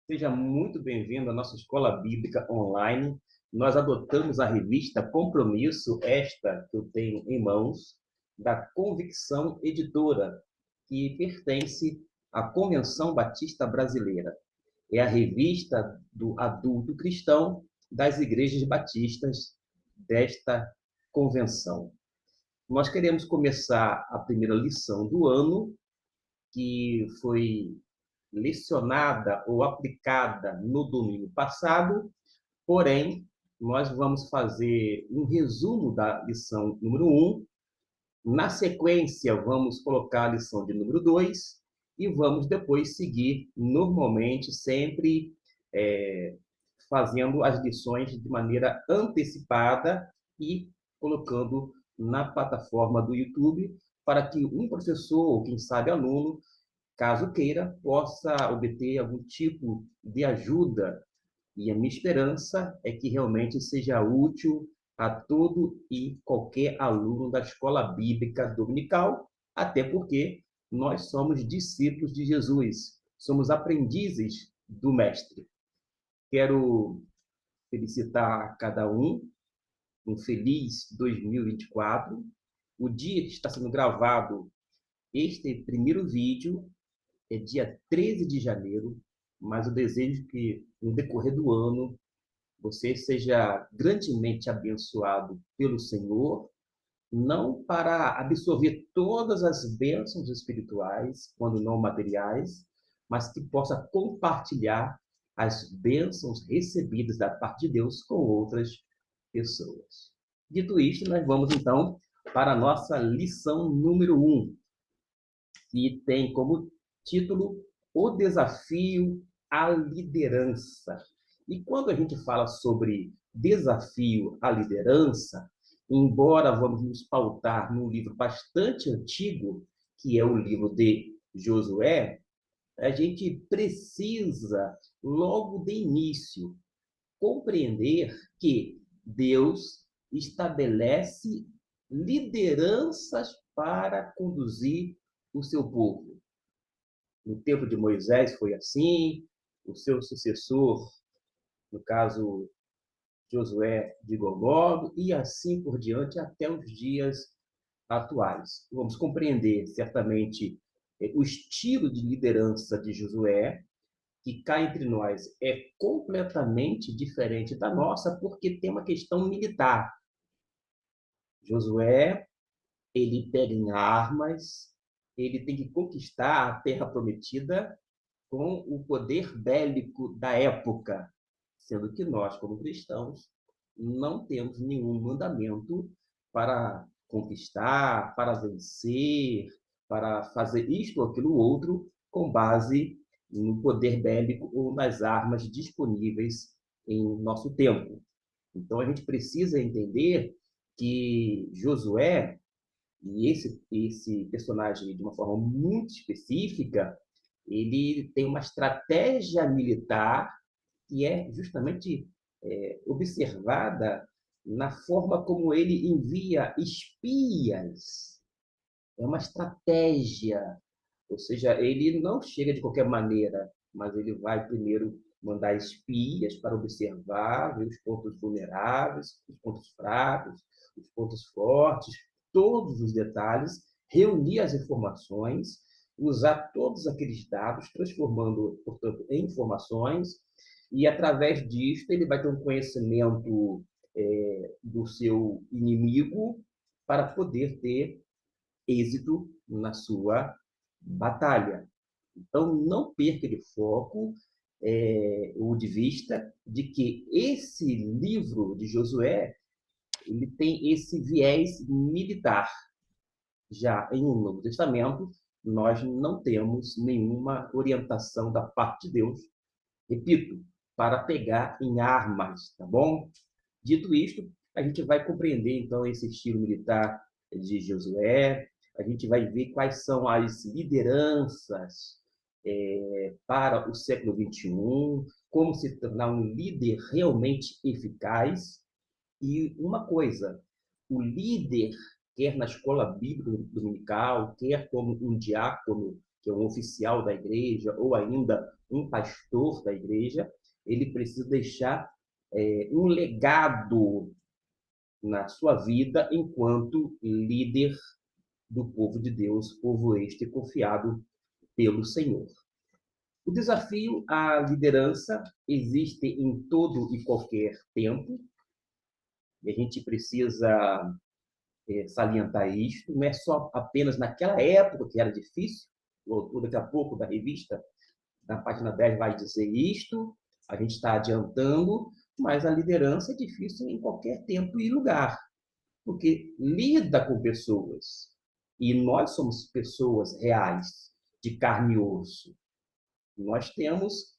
Seja muito bem-vindo à nossa Escola Bíblica Online. Nós adotamos a revista Compromisso, esta que eu tenho em mãos, da Convicção Editora, que pertence à Convenção Batista Brasileira. É a revista do adulto cristão das igrejas batistas desta convenção. Nós queremos começar a primeira lição do ano, que foi lecionada ou aplicada no domingo passado, porém, nós vamos fazer um resumo da lição número 1. Na sequência, vamos colocar a lição de número 2 e vamos depois seguir normalmente, sempre é, fazendo as lições de maneira antecipada e colocando na plataforma do YouTube para que um professor, ou quem sabe aluno, caso queira, possa obter algum tipo de ajuda. E a minha esperança é que realmente seja útil a todo e qualquer aluno da escola bíblica dominical, até porque nós somos discípulos de Jesus, somos aprendizes do Mestre. Quero felicitar a cada um feliz 2024. O dia que está sendo gravado este primeiro vídeo é dia 13 de janeiro, mas eu desejo que, no decorrer do ano, você seja grandemente abençoado pelo Senhor, não para absorver todas as bênçãos espirituais, quando não materiais, mas que possa compartilhar as bênçãos recebidas da parte de Deus com outras pessoas. Dito isto, nós vamos então para a nossa lição número 1, que tem como título O Desafio à Liderança. E quando a gente fala sobre desafio à liderança, embora vamos nos pautar num livro bastante antigo, que é o livro de Josué, a gente precisa, logo de início, compreender que Deus estabelece lideranças para conduzir o seu povo. No tempo de Moisés foi assim, o seu sucessor, no caso Josué, de igual modo, e assim por diante até os dias atuais. Vamos compreender certamente o estilo de liderança de Josué, que cá entre nós é completamente diferente da nossa, porque tem uma questão militar. Josué, ele pega em armas, ele tem que conquistar a terra prometida com o poder bélico da época, sendo que nós, como cristãos, não temos nenhum mandamento para conquistar, para vencer, para fazer isto ou aquilo outro com base no poder bélico ou nas armas disponíveis em nosso tempo. Então a gente precisa entender que Josué, e esse personagem, de uma forma muito específica, ele tem uma estratégia militar que é justamente observada na forma como ele envia espias. É uma estratégia, ou seja, ele não chega de qualquer maneira, mas ele vai primeiro mandar espias para observar, ver os pontos vulneráveis, os pontos fracos, os pontos fortes, todos os detalhes, reunir as informações, usar todos aqueles dados, transformando, portanto, em informações, e através disso ele vai ter um conhecimento do seu inimigo para poder ter êxito na sua batalha. Então, não perca de foco ou de vista de que esse livro de Josué ele tem esse viés militar. Já em um Novo Testamento, nós não temos nenhuma orientação da parte de Deus, repito, para pegar em armas, tá bom? Dito isto, a gente vai compreender então esse estilo militar de Josué, a gente vai ver quais são as lideranças para o século XXI, como se tornar um líder realmente eficaz. E uma coisa, o líder, quer na escola bíblica dominical, quer como um diácono que é um oficial da igreja, ou ainda um pastor da igreja, ele precisa deixar um legado na sua vida enquanto líder do povo de Deus, povo este confiado pelo Senhor. O desafio à liderança existe em todo e qualquer tempo, e a gente precisa salientar isto, não é só apenas naquela época que era difícil, o autor daqui a pouco da revista, na página 10 vai dizer isto, a gente está adiantando, mas a liderança é difícil em qualquer tempo e lugar, porque lida com pessoas, e nós somos pessoas reais, de carne e osso. Nós temos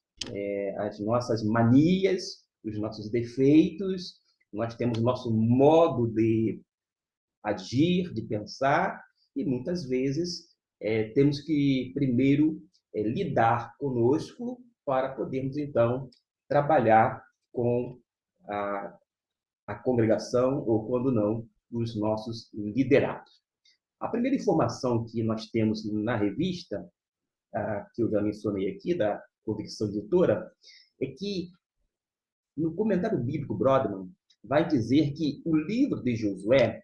as nossas manias, os nossos defeitos, nós temos o nosso modo de agir, de pensar, e muitas vezes temos que primeiro lidar conosco para podermos, então, trabalhar com a congregação ou, quando não, os nossos liderados. A primeira informação que nós temos na revista, que eu já mencionei aqui, da Convicção Editora, é que no comentário bíblico, Brodmann vai dizer que o livro de Josué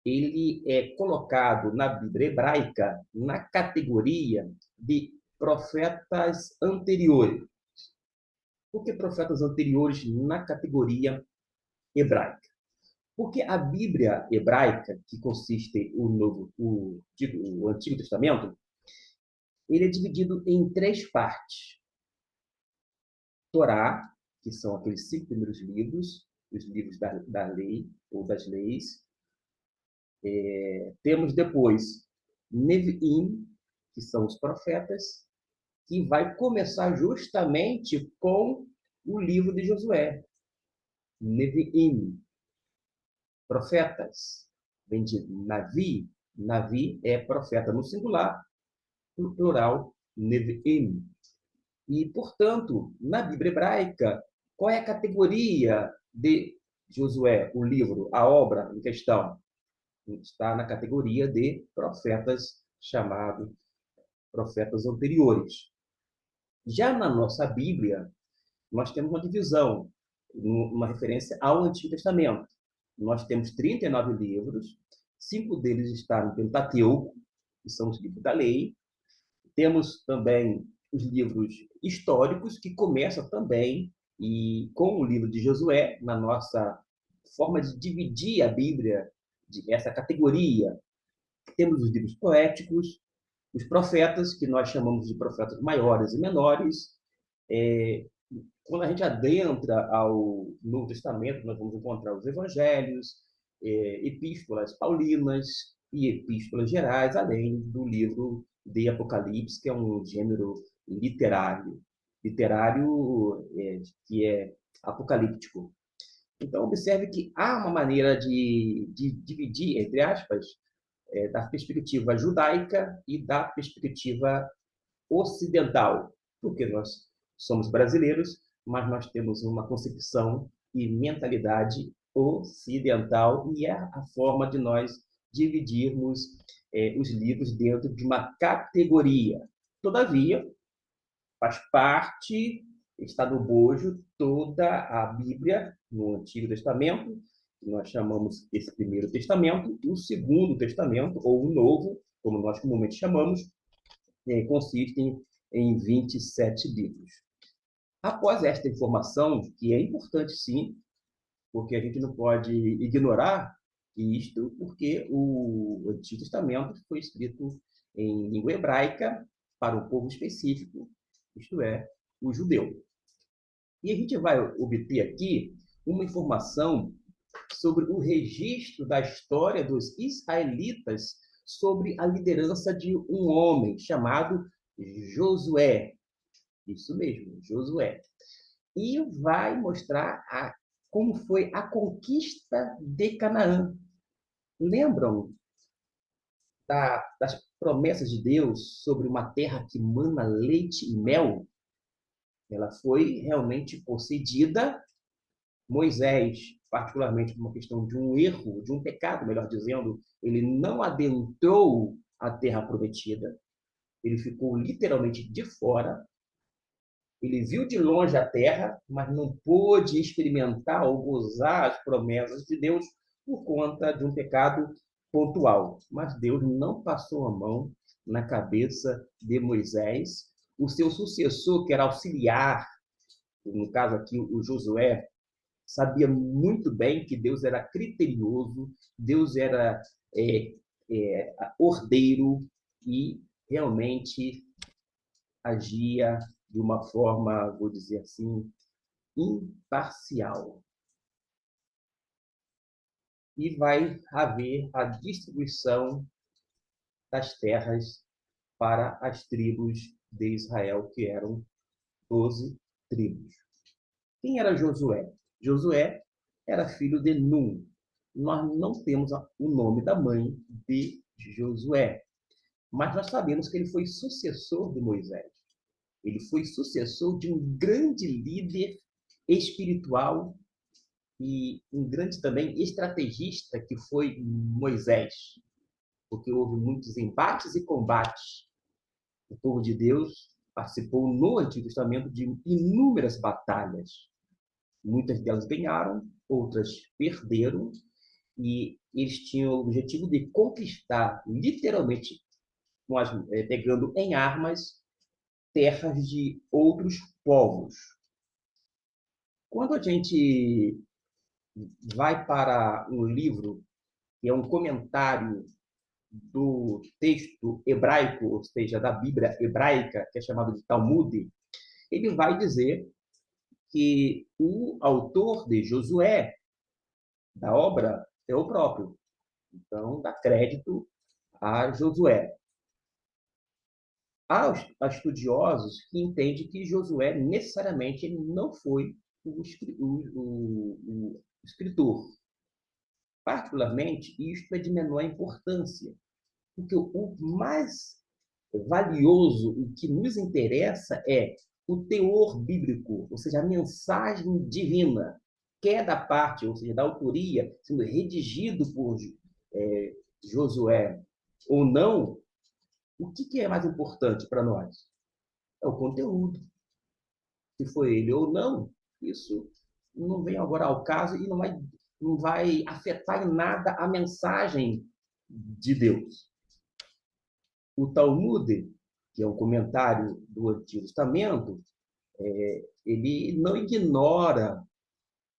ele é colocado na Bíblia hebraica na categoria de profetas anteriores. Por que profetas anteriores na categoria hebraica? Porque a Bíblia hebraica, que consiste o Antigo Testamento, ele é dividido em 3 partes. Torá, que são aqueles 5 primeiros livros, os livros da lei ou das leis. Temos depois Neviim, que são os profetas, que vai começar justamente com o livro de Josué. Neviim, profetas, vem de Navi. Navi é profeta no singular, no plural, Neviim. E, portanto, na Bíblia hebraica, qual é a categoria de Josué, o livro, a obra em questão? Está na categoria de profetas, chamado profetas anteriores. Já na nossa Bíblia, nós temos uma divisão, uma referência ao Antigo Testamento. Nós temos 39 livros, 5 deles estão no Pentateuco, que são os livros da lei. Temos também os livros históricos, que começam também com o livro de Josué, na nossa forma de dividir a Bíblia, essa categoria. Temos os livros poéticos, os profetas, que nós chamamos de profetas maiores e menores. Quando a gente adentra ao Novo Testamento, nós vamos encontrar os evangelhos, epístolas paulinas e epístolas gerais, além do livro de Apocalipse, que é um gênero literário que é apocalíptico. Então, observe que há uma maneira de dividir, entre aspas, da perspectiva judaica e da perspectiva ocidental, porque nós somos brasileiros, mas nós temos uma concepção e mentalidade ocidental, e é a forma de nós dividirmos os livros dentro de uma categoria. Todavia, faz parte, está no bojo, toda a Bíblia no Antigo Testamento, que nós chamamos esse Primeiro Testamento, e o Segundo Testamento, ou o Novo, como nós comumente chamamos, consistem em 27 livros. Após esta informação, que é importante sim, porque a gente não pode ignorar isto, porque o Antigo Testamento foi escrito em língua hebraica para um povo específico, isto é, o judeu. E a gente vai obter aqui uma informação sobre o registro da história dos israelitas sobre a liderança de um homem chamado Josué. Isso mesmo, Josué. E vai mostrar como foi a conquista de Canaã. Lembram das promessas de Deus sobre uma terra que mana leite e mel? Ela foi realmente concedida. Moisés, particularmente por uma questão de um erro, de um pecado, melhor dizendo, ele não adentrou a terra prometida. Ele ficou literalmente de fora. Ele viu de longe a terra, mas não pôde experimentar ou gozar as promessas de Deus por conta de um pecado pontual. Mas Deus não passou a mão na cabeça de Moisés. O seu sucessor, que era auxiliar, no caso aqui o Josué, sabia muito bem que Deus era criterioso, Deus era ordeiro e realmente agia de uma forma, vou dizer assim, imparcial. E vai haver a distribuição das terras para as tribos de Israel, que eram 12 tribos. Quem era Josué? Josué era filho de Num. Nós não temos o nome da mãe de Josué, mas nós sabemos que ele foi sucessor de Moisés. Ele foi sucessor de um grande líder espiritual e um grande também estrategista que foi Moisés, porque houve muitos embates e combates. O povo de Deus participou no Antigo Testamento de inúmeras batalhas. Muitas delas ganharam, outras perderam, e eles tinham o objetivo de conquistar, literalmente, pegando em armas, terras de outros povos. Quando a gente vai para um livro que é um comentário do texto hebraico, ou seja, da Bíblia hebraica, que é chamado de Talmud, ele vai dizer que o autor de Josué, da obra, é o próprio. Então, dá crédito a Josué. Há estudiosos que entendem que Josué necessariamente ele não foi o escritor. Particularmente, isto é de menor importância, porque o mais valioso, o que nos interessa é o teor bíblico, ou seja, a mensagem divina, quer da parte, ou seja, da autoria, sendo redigido por Josué ou não, o que é mais importante para nós? É o conteúdo. Se foi ele ou não, isso não vem agora ao caso e não vai afetar em nada a mensagem de Deus. O Talmud, que é um comentário do Antigo Testamento, ele não ignora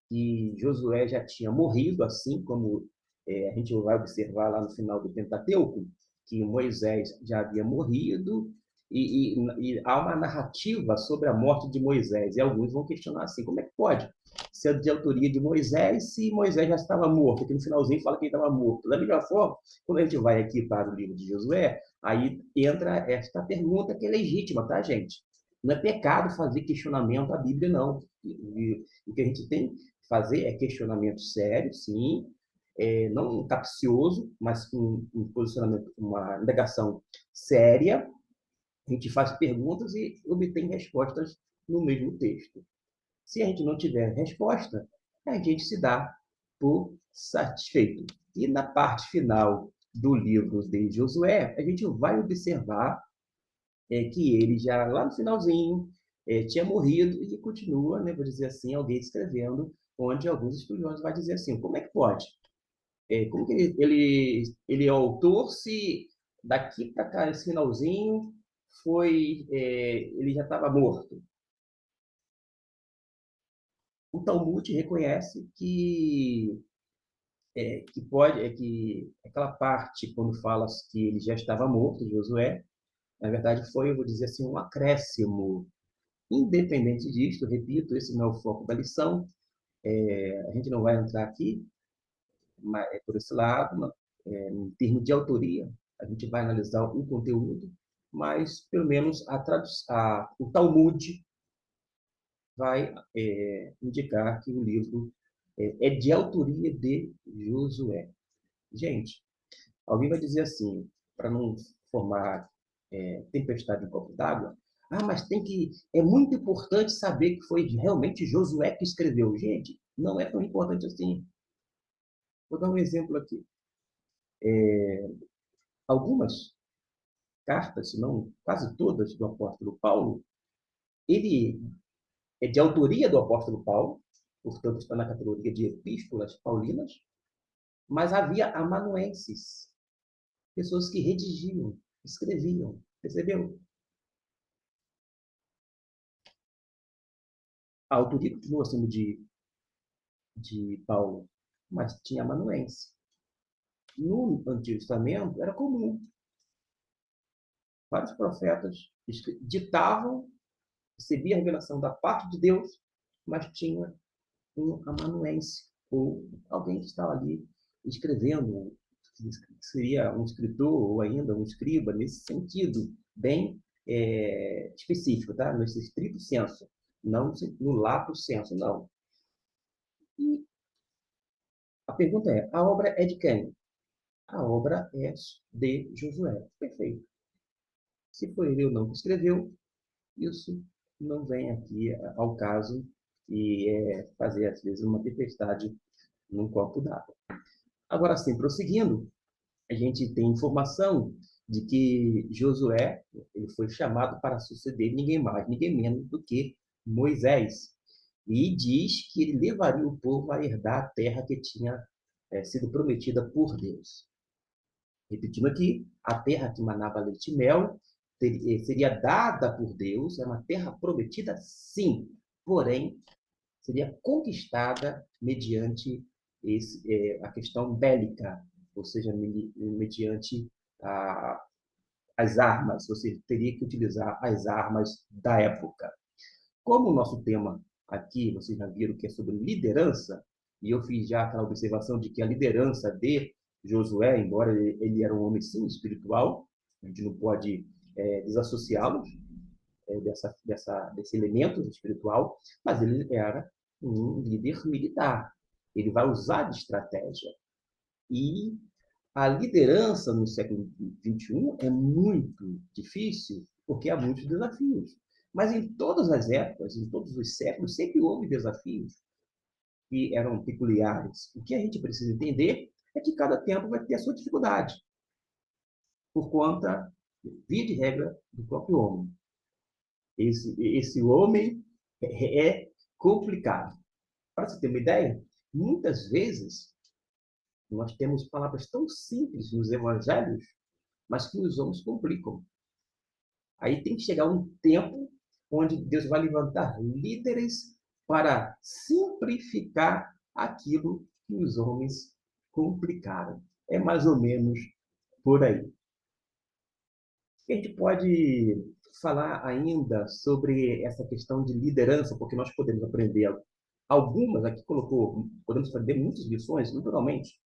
que Josué já tinha morrido, assim como a gente vai observar lá no final do Pentateuco, que Moisés já havia morrido, e há uma narrativa sobre a morte de Moisés, e alguns vão questionar assim, como é que pode ser de autoria de Moisés se Moisés já estava morto? Aqui no finalzinho fala que ele estava morto. Da mesma forma, quando a gente vai aqui para o livro de Josué, aí entra esta pergunta que é legítima, tá, gente? Não é pecado fazer questionamento à Bíblia, não. O que a gente tem que fazer é questionamento sério, sim, não capcioso, mas um posicionamento, uma indagação séria. A gente faz perguntas e obtém respostas no mesmo texto. Se a gente não tiver resposta, a gente se dá por satisfeito. E na parte final do livro de Josué, a gente vai observar que ele já, lá no finalzinho, tinha morrido e continua, né, vou dizer assim, alguém escrevendo, onde alguns estudiosos vão dizer assim, como é que pode? Como que ele é autor se daqui para cá, esse finalzinho, ele já estava morto? O Talmud reconhece que aquela parte, quando fala que ele já estava morto, Josué, na verdade foi, eu vou dizer assim, um acréscimo. Independente disso, repito, esse não é o foco da lição, a gente não vai entrar aqui por esse lado, em termos de autoria, a gente vai analisar o conteúdo, mas pelo menos o Talmud vai indicar que o livro é de autoria de Josué. Gente, alguém vai dizer assim, para não formar tempestade em copo d'água, mas é muito importante saber que foi realmente Josué que escreveu. Gente, não é tão importante assim. Vou dar um exemplo aqui. Algumas cartas, se não quase todas, do apóstolo Paulo, ele é de autoria do apóstolo Paulo, portanto está na categoria de epístolas paulinas, mas havia amanuenses, pessoas que redigiam, escreviam, percebeu? A autoria continua sendo de Paulo, mas tinha amanuense. No Antigo Testamento era comum. Vários profetas ditavam, recebia a revelação da parte de Deus, mas tinha um amanuense, ou alguém que estava ali escrevendo, seria um escritor ou ainda um escriba, nesse sentido, bem específico, tá? Nesse estrito senso, não no lato senso, não. E a pergunta é, a obra é de quem? A obra é de Josué. Perfeito. Se foi ele ou não que escreveu, isso não vem aqui ao caso e fazer, às vezes, uma tempestade num copo d'água. Agora sim, prosseguindo, a gente tem informação de que Josué ele foi chamado para suceder ninguém mais, ninguém menos do que Moisés. E diz que ele levaria o povo a herdar a terra que tinha sido prometida por Deus. Repetindo aqui, a terra que manava leite e mel seria dada por Deus, é uma terra prometida, sim, porém, seria conquistada mediante a questão bélica, ou seja, mediante as armas, você teria que utilizar as armas da época. Como o nosso tema aqui, vocês já viram que é sobre liderança, e eu fiz já aquela observação de que a liderança de Josué, embora ele era um homem sim espiritual, a gente não pode desassociá-lo desse elemento espiritual, mas ele era um líder militar. Ele vai usar de estratégia. E a liderança no século XXI é muito difícil, porque há muitos desafios. Mas em todas as épocas, em todos os séculos, sempre houve desafios que eram peculiares. O que a gente precisa entender é que cada tempo vai ter a sua dificuldade, por conta, via de regra, do próprio homem. Esse homem é complicado. Para você ter uma ideia, muitas vezes nós temos palavras tão simples nos evangelhos, mas que os homens complicam. Aí tem que chegar um tempo onde Deus vai levantar líderes para simplificar aquilo que os homens complicaram. É mais ou menos por aí. A gente pode falar ainda sobre essa questão de liderança, porque nós podemos aprender algumas, aqui colocou, podemos aprender muitas lições, naturalmente,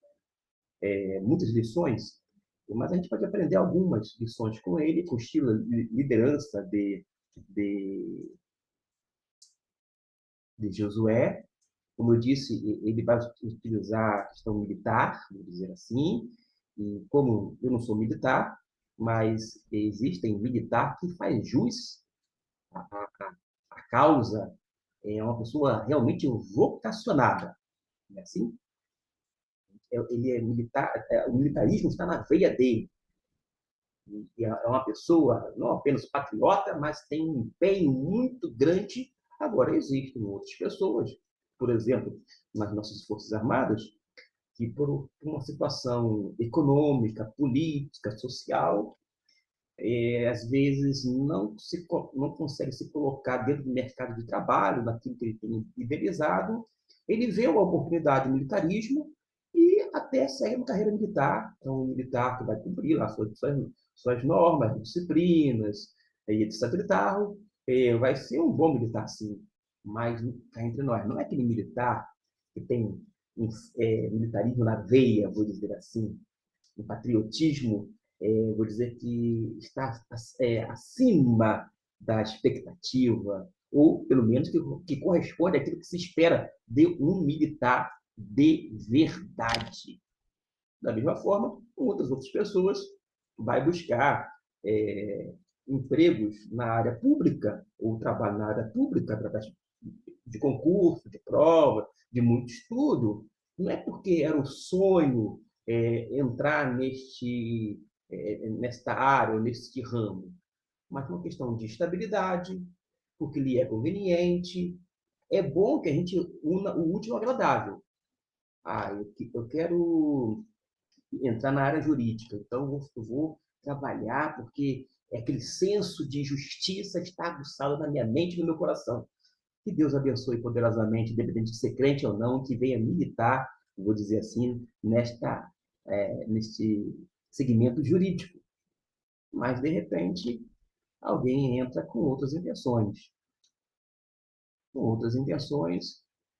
muitas lições, mas a gente pode aprender algumas lições com ele, com o estilo de liderança de, de Josué. Como eu disse, ele vai utilizar a questão militar, vamos dizer assim, e como eu não sou militar, mas existem militar que faz jus à causa, é uma pessoa realmente vocacionada, não é assim? Ele é militar, o militarismo está na veia dele. E é uma pessoa não apenas patriota, mas tem um empenho muito grande. Agora, existem outras pessoas, por exemplo, nas nossas Forças Armadas, que por uma situação econômica, política, social, às vezes não consegue se colocar dentro do mercado de trabalho, naquilo que ele tem idealizado, ele vê uma oportunidade no militarismo e até segue uma carreira militar, é um militar que vai cumprir lá suas normas, disciplinas, etc. E tal, vai ser um bom militar, sim, mas cá entre nós, não é aquele militar que tem militarismo na veia, vou dizer assim, um patriotismo, vou dizer que está acima da expectativa, ou pelo menos que corresponde àquilo que se espera de um militar de verdade. Da mesma forma, outras pessoas vai buscar empregos na área pública, ou trabalho na área pública, através de concurso, de prova, de muito estudo. Não é porque era o sonho entrar nesta área ou neste ramo, mas uma questão de estabilidade, porque lhe é conveniente. É bom que a gente una o útil ao agradável. Eu quero entrar na área jurídica, então eu vou trabalhar porque aquele senso de justiça está aguçado na minha mente e no meu coração. Que Deus abençoe poderosamente, independente de ser crente ou não, que venha militar, vou dizer assim, neste segmento jurídico. Mas, de repente, alguém entra com outras intenções,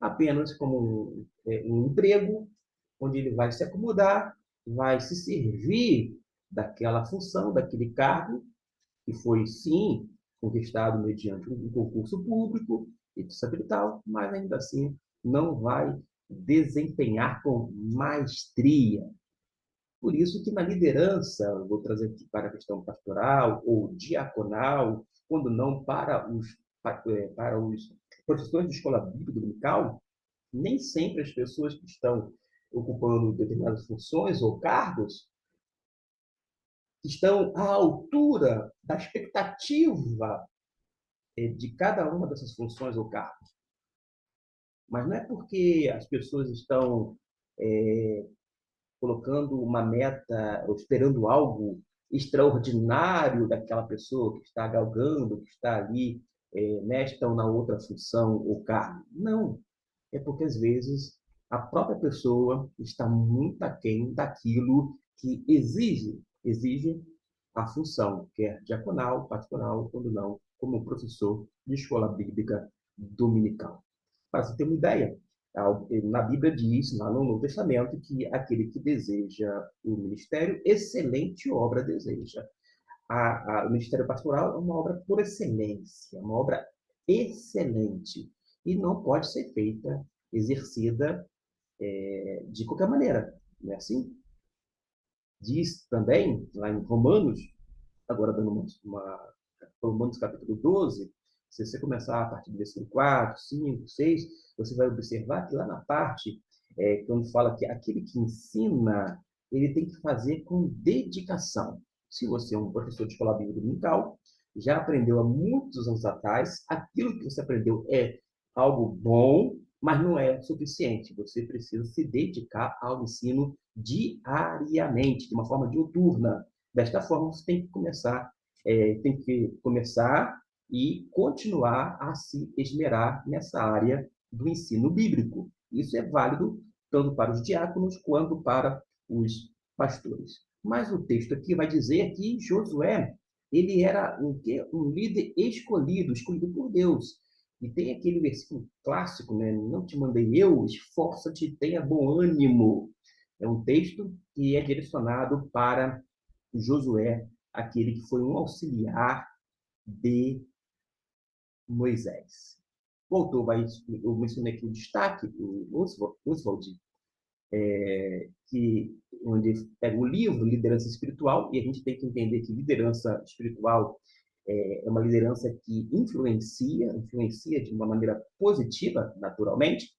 apenas como um emprego, onde ele vai se acomodar, vai se servir daquela função, daquele cargo, que foi, sim, conquistado mediante um concurso público, etc e tal, mas ainda assim não vai desempenhar com maestria. Por isso que na liderança, vou trazer aqui para a questão pastoral ou diaconal, quando não para os professores de escola bíblica dominical, nem sempre as pessoas que estão ocupando determinadas funções ou cargos estão à altura da expectativa de cada uma dessas funções ou cargos. Mas não é porque as pessoas estão colocando uma meta ou esperando algo extraordinário daquela pessoa que está galgando, que está ali nesta ou na outra função ou cargo. Não. É porque, às vezes, a própria pessoa está muito aquém daquilo que exige a função, quer diaconal, pastoral, quando não, como professor de escola bíblica dominical. Para você ter uma ideia, na Bíblia diz, lá no Novo Testamento, que aquele que deseja o ministério, excelente obra deseja. O ministério pastoral é uma obra por excelência, uma obra excelente, e não pode ser feita, exercida de qualquer maneira. Não é assim? Diz também, lá em Romanos, agora dando Romanos capítulo 12, se você começar a partir do versículo 4, 5, 6, você vai observar que lá na parte, quando fala que aquele que ensina, ele tem que fazer com dedicação. Se você é um professor de escola bíblica dominical, já aprendeu há muitos anos atrás, aquilo que você aprendeu é algo bom, mas não é suficiente. Você precisa se dedicar ao ensino diariamente, de uma forma diuturna. Desta forma, você tem que começar e continuar a se esmerar nessa área do ensino bíblico. Isso é válido tanto para os diáconos quanto para os pastores. Mas o texto aqui vai dizer que Josué, ele era um líder escolhido por Deus. E tem aquele versículo clássico, né? Não te mandei eu, esforça-te, tenha bom ânimo. É um texto que é direcionado para Josué, aquele que foi um auxiliar de Moisés. Voltou, eu mencionei aqui o destaque, o Oswald, onde pega o livro Liderança Espiritual, e a gente tem que entender que liderança espiritual é uma liderança que influencia de uma maneira positiva, naturalmente,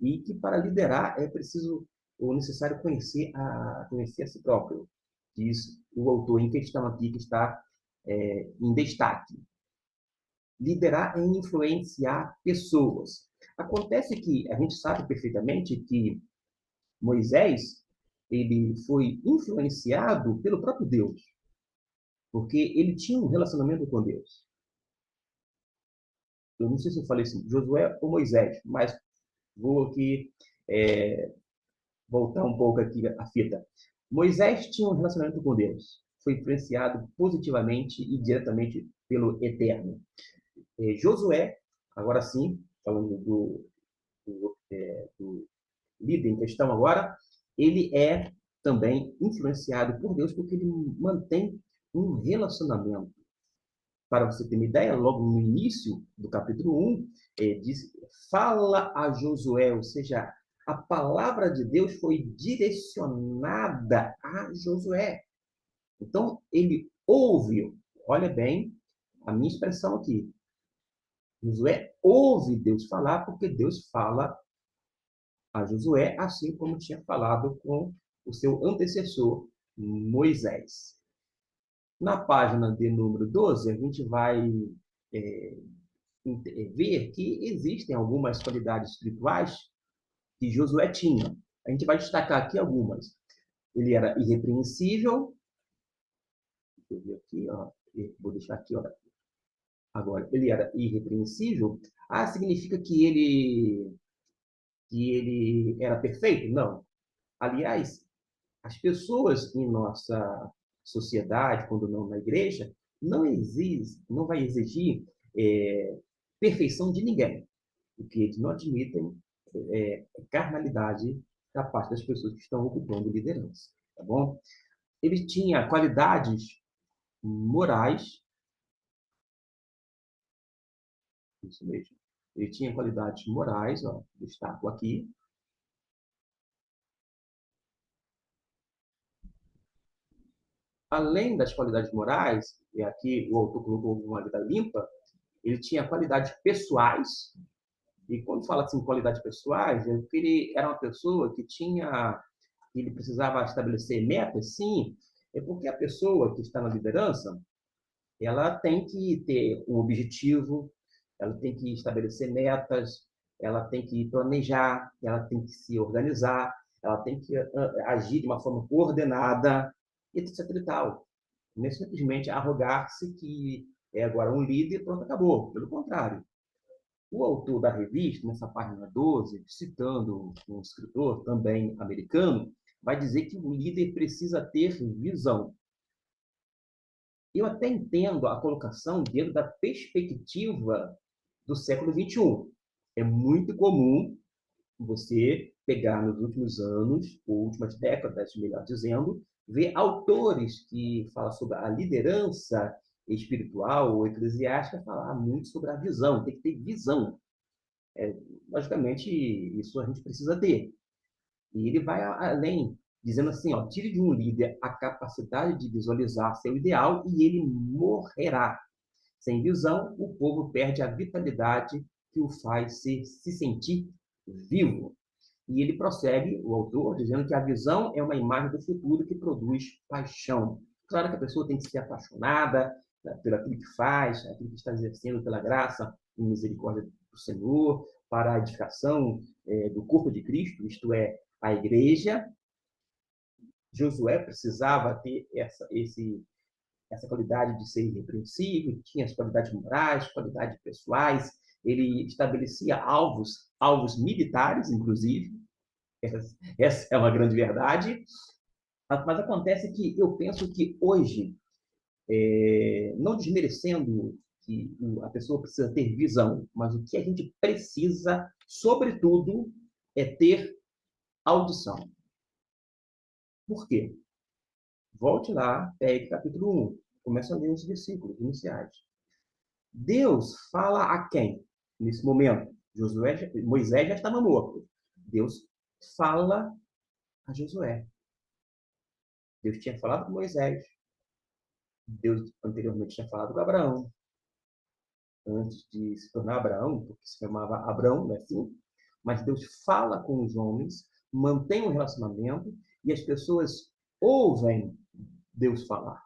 e que para liderar é preciso ou necessário conhecer a si próprio. Diz o autor em questão aqui que está em destaque. Liderar é influenciar pessoas. Acontece que a gente sabe perfeitamente que Moisés ele foi influenciado pelo próprio Deus, porque ele tinha um relacionamento com Deus. Eu não sei se eu falei assim, Josué ou Moisés, mas vou aqui voltar um pouco aqui a fita. Moisés tinha um relacionamento com Deus, foi influenciado positivamente e diretamente pelo Eterno. Josué, agora sim, falando do líder em questão agora, ele é também influenciado por Deus porque ele mantém um relacionamento. Para você ter uma ideia, logo no início do capítulo 1, diz, fala a Josué, ou seja, a palavra de Deus foi direcionada a Josué. Então, ele ouve, olha bem a minha expressão aqui, Josué ouve Deus falar porque Deus fala a Josué, assim como tinha falado com o seu antecessor, Moisés. Na página de número 12, a gente vai é, ver que existem algumas qualidades espirituais que Josué tinha. A gente vai destacar aqui algumas. Ele era irrepreensível. Deixa eu ver aqui, ó. Vou deixar aqui, ó. Agora, ele era irrepreensível. Ah, significa que ele era perfeito? Não. Aliás, as pessoas em nossa sociedade, quando não na igreja, não vai exigir perfeição de ninguém. O que eles não admitem é carnalidade da parte das pessoas que estão ocupando liderança, tá bom? Ele tinha qualidades morais, isso mesmo. Ele tinha qualidades morais, ó, destaco aqui. Além das qualidades morais, e aqui o autor colocou uma vida limpa, ele tinha qualidades pessoais. E quando fala assim qualidades pessoais, é que ele era uma pessoa que tinha, ele precisava estabelecer metas, sim, é porque a pessoa que está na liderança, ela tem que ter um objetivo, ela tem que estabelecer metas, ela tem que planejar, ela tem que se organizar, ela tem que agir de uma forma coordenada, etc. e tal. Não é simplesmente arrogar-se que é agora um líder e pronto, acabou. Pelo contrário. O autor da revista, nessa página 12, citando um escritor também americano, vai dizer que o líder precisa ter visão. Eu até entendo a colocação dentro da perspectiva do século XXI. É muito comum você pegar nos últimos anos, ou últimas décadas, melhor dizendo, ver autores que falam sobre a liderança espiritual ou eclesiástica falar muito sobre a visão, tem que ter visão. Logicamente, isso a gente precisa ter. E ele vai além, dizendo assim, ó, tire de um líder a capacidade de visualizar seu ideal e ele morrerá. Sem visão, o povo perde a vitalidade que o faz se sentir vivo. E ele prossegue, o autor, dizendo que a visão é uma imagem do futuro que produz paixão. Claro que a pessoa tem que ser apaixonada, né, pelo aquilo que faz, aquilo que está exercendo pela graça e misericórdia do Senhor, para a edificação do corpo de Cristo, isto é, a igreja. Josué precisava ter essa qualidade de ser irrepreensível, tinha as qualidades morais, qualidades pessoais, ele estabelecia alvos militares, inclusive, essa é uma grande verdade, mas acontece que eu penso que hoje, não desmerecendo que a pessoa precisa ter visão, mas o que a gente precisa, sobretudo, é ter audição. Por quê? Volte lá, pegue capítulo 1, começa a ler os versículos iniciais. Deus fala a quem nesse momento? Moisés já estava morto. Deus fala a Josué. Deus tinha falado com Moisés. Deus anteriormente tinha falado com Abraão. Antes de se tornar Abraão, porque se chamava Abrão, não é assim? Mas Deus fala com os homens, mantém um relacionamento e as pessoas ouvem Deus falar.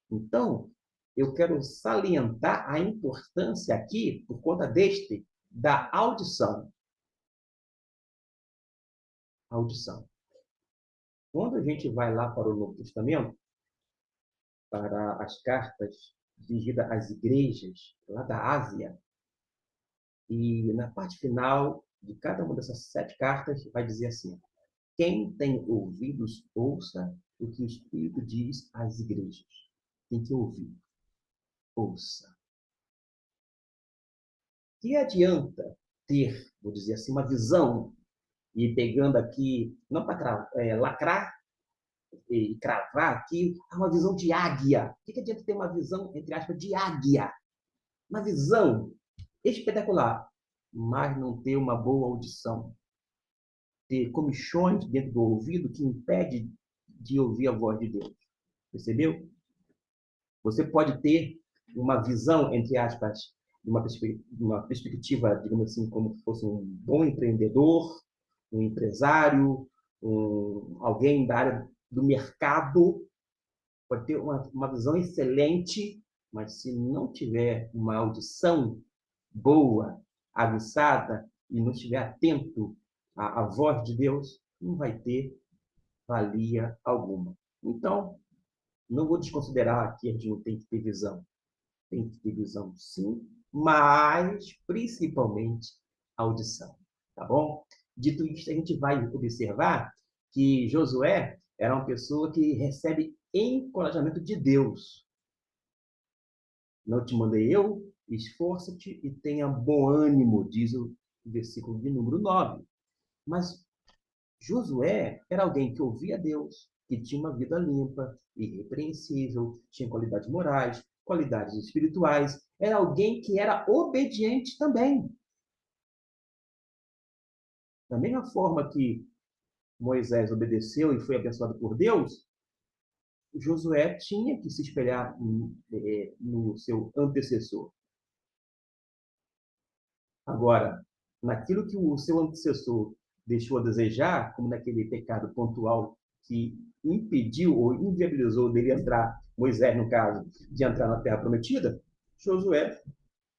Então, eu quero salientar a importância aqui, por conta da audição. Audição. Quando a gente vai lá para o Novo Testamento, para as cartas dirigidas às igrejas lá da Ásia, e na parte final de cada uma dessas 7 cartas vai dizer assim: quem tem ouvidos, ouça o que o Espírito diz às igrejas. Tem que ouvir, ouça. Que adianta ter, vou dizer assim, uma visão e pegando aqui, não para lacrar e cravar aqui, uma visão de águia. O que adianta ter uma visão, entre aspas, de águia? Uma visão espetacular, mas não ter uma boa audição. Ter comichões dentro do ouvido que impede de ouvir a voz de Deus. Percebeu? Você pode ter uma visão, entre aspas, uma perspectiva, digamos assim, como se fosse um bom empreendedor, um empresário, alguém da área do mercado, pode ter uma visão excelente, mas se não tiver uma audição boa, aguçada, e não estiver atento à voz de Deus, não vai ter valia alguma. Então, não vou desconsiderar que a gente não tem que ter visão. Tem que ter visão, sim, mas principalmente audição, tá bom? Dito isso, a gente vai observar que Josué era uma pessoa que recebe encorajamento de Deus. Não te mandei eu? Esforça-te e tenha bom ânimo, diz o versículo de número 9. Mas Josué era alguém que ouvia Deus, que tinha uma vida limpa, irrepreensível, tinha qualidades morais, qualidades espirituais. Era alguém que era obediente também. Da mesma forma que Moisés obedeceu e foi abençoado por Deus, Josué tinha que se espelhar no seu antecessor. Agora, naquilo que o seu antecessor deixou a desejar, como naquele pecado pontual que impediu ou inviabilizou dele entrar, Moisés, no caso, de entrar na Terra Prometida, Josué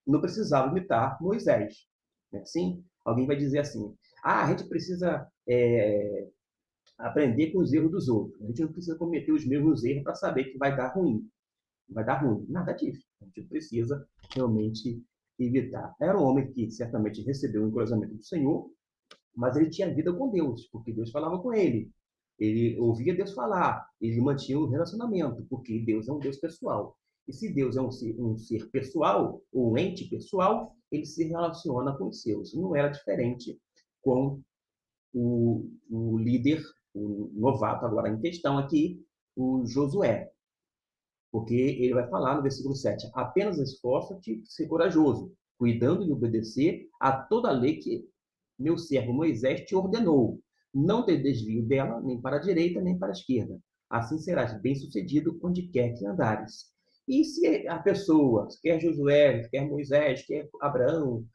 não precisava imitar Moisés. Assim, alguém vai dizer assim, a gente precisa aprender com os erros dos outros. A gente não precisa cometer os mesmos erros para saber que vai dar ruim. Vai dar ruim. Nada disso. A gente precisa realmente evitar. Era um homem que certamente recebeu o encorajamento do Senhor, mas ele tinha vida com Deus, porque Deus falava com ele. Ele ouvia Deus falar, ele mantinha um relacionamento, porque Deus é um Deus pessoal. E se Deus é um ser pessoal, ou um ente pessoal, ele se relaciona com os seus. Não era diferente com o líder, o novato agora em questão aqui, o Josué. Porque ele vai falar no versículo 7, apenas esforça-te e ser corajoso, cuidando de obedecer a toda a lei que meu servo Moisés te ordenou. Não te desvio dela, nem para a direita, nem para a esquerda. Assim serás bem-sucedido onde quer que andares. E se a pessoa, quer Josué, quer Moisés, quer Abraão,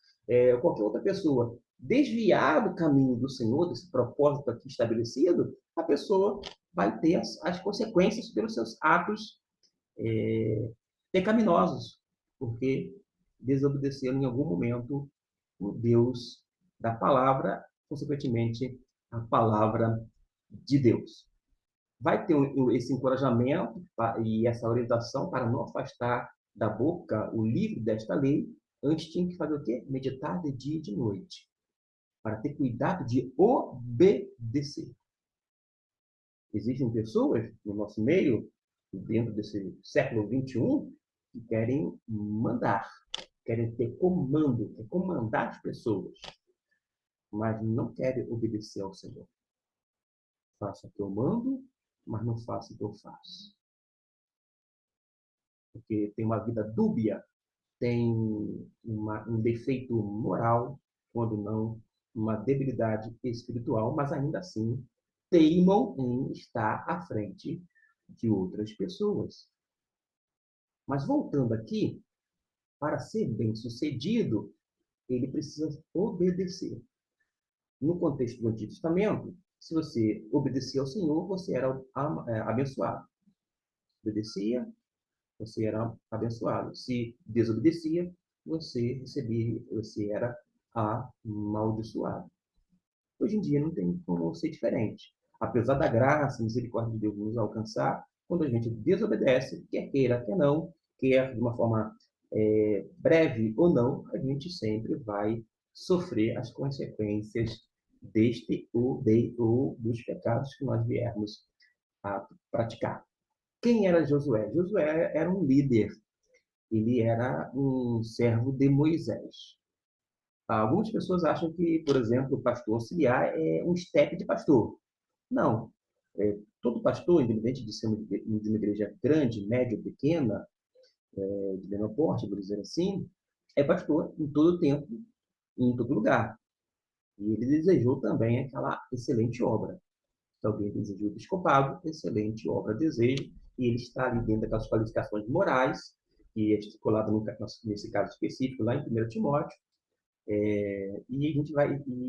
qualquer outra pessoa, desviar do caminho do Senhor, desse propósito aqui estabelecido, a pessoa vai ter as consequências pelos seus atos pecaminosos, porque desobedeceram em algum momento o Deus da palavra, consequentemente, a palavra de Deus. Vai ter esse encorajamento e essa orientação para não afastar da boca o livro desta lei. Antes tinha que fazer o quê? Meditar de dia e de noite, para ter cuidado de obedecer. Existem pessoas no nosso meio, dentro desse século XXI, que querem mandar, querem ter comando, querem comandar as pessoas, mas não querem obedecer ao Senhor. Faça o que eu mando, mas não faça o que eu faço. Porque tem uma vida dúbia, tem um defeito moral, quando não uma debilidade espiritual, mas ainda assim teimam em estar à frente de outras pessoas. Mas voltando aqui, para ser bem-sucedido, ele precisa obedecer. No contexto do Antigo Testamento, se você obedecia ao Senhor, você era abençoado. Obedecia, você era abençoado. Se desobedecia, você era amaldiçoado. Hoje em dia não tem como ser diferente. Apesar da graça e misericórdia de Deus nos alcançar, quando a gente desobedece, quer queira, quer não, quer de uma forma breve ou não, a gente sempre vai sofrer as consequências ou dos pecados que nós viermos a praticar. Quem era Josué? Josué era um líder, ele era um servo de Moisés. Algumas pessoas acham que, por exemplo, o pastor auxiliar é um step de pastor. Não. Todo pastor, independente de ser de uma igreja grande, média ou pequena, de menor porte, por dizer assim, é pastor em todo tempo, em todo lugar. E ele desejou também aquela excelente obra. Se alguém desejou o episcopado, excelente obra deseja, e ele está ali dentro daquelas qualificações morais, que é estipulado nesse caso específico, lá em 1 Timóteo, e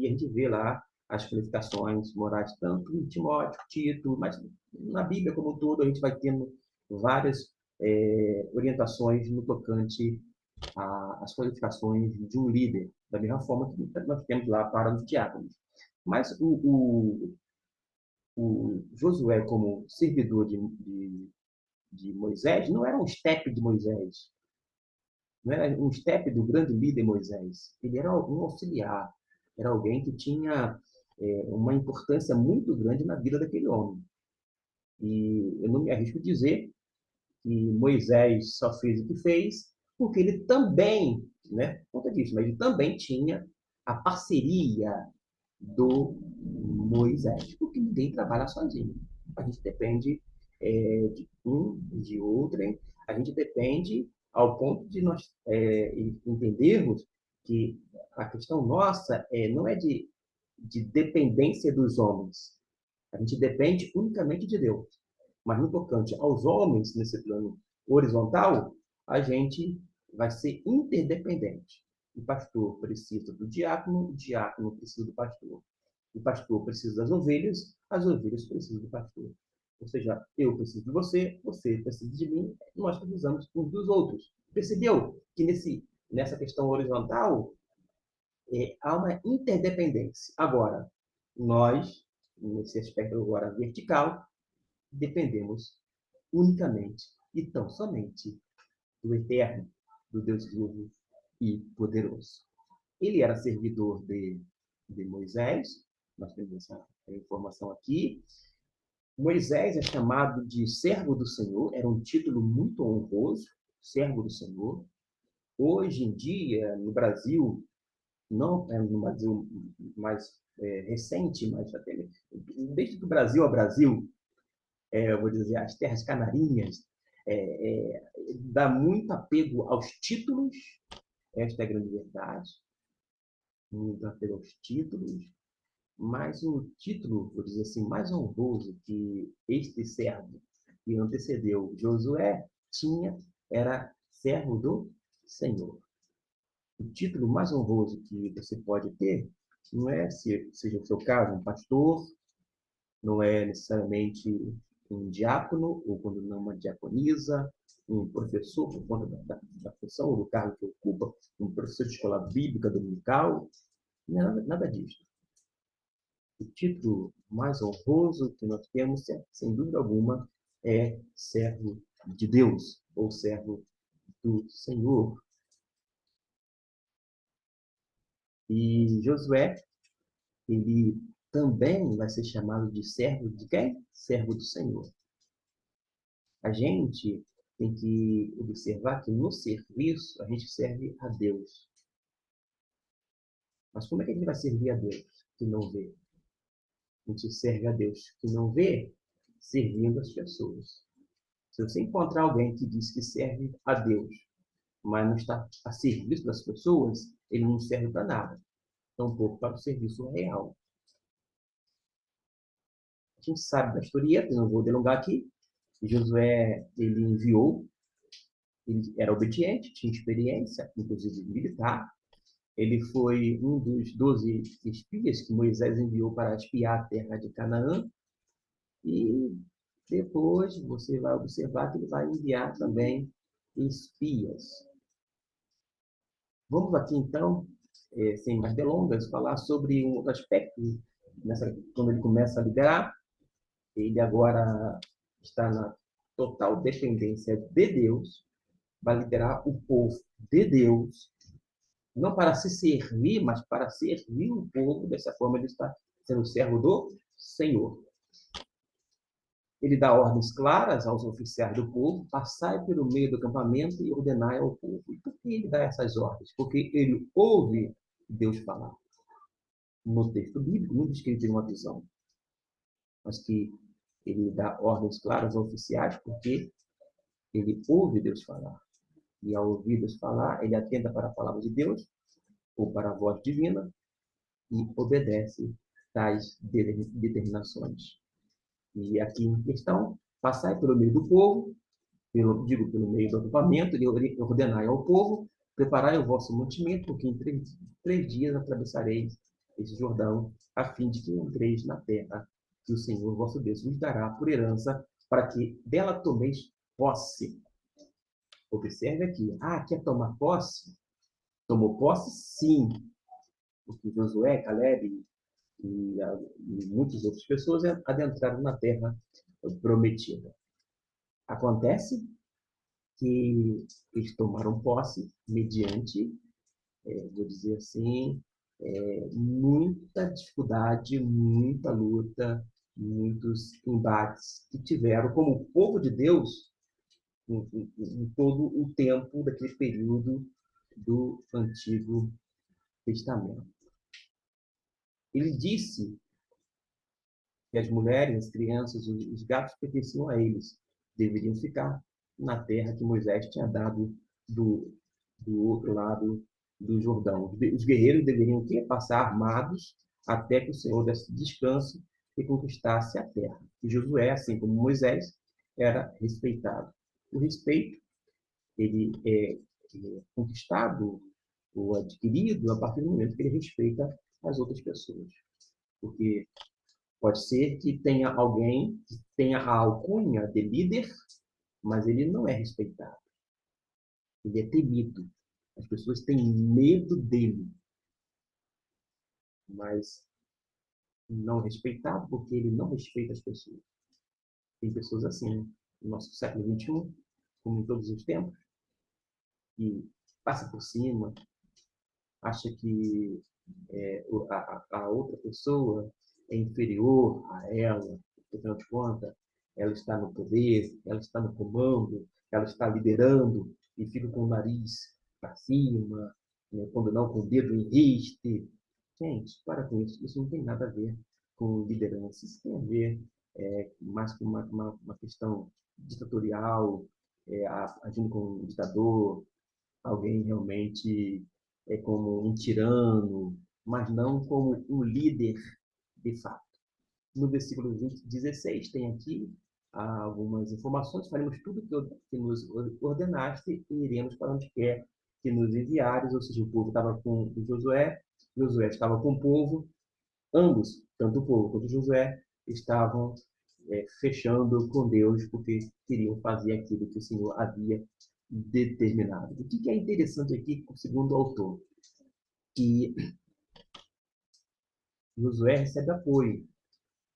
a gente vê lá as qualificações morais, tanto em Timóteo, Tito, mas na Bíblia como um todo, a gente vai tendo várias orientações no tocante às qualificações de um líder, da mesma forma que nós temos lá para os diáconos. Mas o Josué, como servidor de Moisés, não era um estepe de Moisés, não era um estepe do grande líder Moisés. Ele era um auxiliar, era alguém que tinha uma importância muito grande na vida daquele homem. E eu não me arrisco a dizer que Moisés só fez o que fez porque ele também, né, por conta disso, mas ele também tinha a parceria do Moisés, porque ninguém trabalha sozinho. A gente depende de um, de outro, hein? A gente depende ao ponto de nós entendermos que a questão nossa não é de dependência dos homens. A gente depende unicamente de Deus. Mas no tocante aos homens, nesse plano horizontal, a gente vai ser interdependente. O pastor precisa do diácono, o diácono precisa do pastor. O pastor precisa das ovelhas, as ovelhas precisam do pastor. Ou seja, eu preciso de você, você precisa de mim, nós precisamos uns dos outros. Percebeu que nessa questão horizontal há uma interdependência. Agora, nós, nesse aspecto agora vertical, dependemos unicamente e tão somente do Eterno, do Deus vivo e poderoso. Ele era servidor de Moisés, nós temos essa informação aqui. Moisés é chamado de servo do Senhor, era um título muito honroso, servo do Senhor. Hoje em dia, no Brasil, não é no Brasil mais recente, mas até desde do Brasil a Brasil, eu vou dizer, as terras canarinhas, dá muito apego aos títulos, esta é a grande verdade, muito apego aos títulos, mas o título, vou dizer assim, mais honroso que este servo que antecedeu Josué tinha era servo do Senhor. O título mais honroso que você pode ter não é, seja o seu caso, um pastor, não é necessariamente um diácono, ou quando não uma diaconisa, um professor, por conta da função ou do cargo que ocupa, um professor de escola bíblica dominical, não é nada disso. O título mais honroso que nós temos, sem dúvida alguma, é servo de Deus, ou servo do Senhor. E Josué, ele também vai ser chamado de servo de quem? Servo do Senhor. A gente tem que observar que no serviço a gente serve a Deus. Mas como é que a gente vai servir a Deus que não vê? A gente serve a Deus que não vê, servindo as pessoas. Se você encontrar alguém que diz que serve a Deus, mas não está a serviço das pessoas, ele não serve para nada. Tampouco para o serviço real. A gente sabe da historieta, não vou delongar aqui. Josué, ele enviou, ele era obediente, tinha experiência, inclusive militar. Ele foi um dos 12 espias que Moisés enviou para espiar a terra de Canaã. E depois você vai observar que ele vai enviar também espias. Vamos aqui, então, sem mais delongas, falar sobre um outro aspecto. Quando ele começa a liderar, ele agora está na total dependência de Deus, vai liderar o povo de Deus, não para se servir, mas para servir o povo. Dessa forma, ele está sendo servo do Senhor. Ele dá ordens claras aos oficiais do povo, passai pelo meio do acampamento e ordenai ao povo. E por que ele dá essas ordens? Porque ele ouve Deus falar. No texto bíblico, não diz que ele tem uma visão, mas que ele dá ordens claras aos oficiais porque ele ouve Deus falar. E ao ouvir Deus falar, ele atenta para a palavra de Deus ou para a voz divina e obedece tais determinações. E aqui em questão, passai pelo meio do povo, pelo meio do acampamento, e ordenai ao povo, preparai o vosso mantimento, porque em 3 dias atravessareis esse Jordão, a fim de que entreis na terra que o Senhor vosso Deus vos dará por herança, para que dela tomeis posse. Observe aqui. Ah, quer tomar posse? Tomou posse, sim. Porque Josué, Caleb e muitas outras pessoas adentraram na terra prometida. Acontece que eles tomaram posse mediante, vou dizer assim, muita dificuldade, muita luta, muitos embates que tiveram como povo de Deus em todo o tempo daquele período do Antigo Testamento. Ele disse que as mulheres, as crianças, os gatos pertenciam a eles, deveriam ficar na terra que Moisés tinha dado do, do outro lado do Jordão. Os guerreiros deveriam o quê? Passar armados até que o Senhor desse descanso e conquistasse a terra. E Josué, assim como Moisés, era respeitado. O respeito, ele é conquistado ou adquirido a partir do momento que ele respeita as outras pessoas. Porque pode ser que tenha alguém que tenha a alcunha de líder, mas ele não é respeitado. Ele é temido. As pessoas têm medo dele, mas não respeitado porque ele não respeita as pessoas. Tem pessoas assim no nosso século XXI, como em todos os tempos, que passa por cima, acha que a outra pessoa é inferior a ela, porque, afinal de contas, ela está no poder, ela está no comando, ela está liderando e fica com o nariz para cima, né, quando não com o dedo em riste. Gente, para com isso. Isso não tem nada a ver com liderança. Isso tem a ver mais com uma questão ditatorial, agindo como um ditador, alguém realmente como um tirano, mas não como um líder de fato. No versículo 16 tem aqui algumas informações, faremos tudo que nos ordenaste e iremos para onde quer que nos enviares, ou seja, o povo estava com Josué, Josué estava com o povo, ambos, tanto o povo quanto Josué, estavam fechando com Deus, porque queriam fazer aquilo que o Senhor havia determinado. O que é interessante aqui, segundo o autor, que Josué recebe apoio.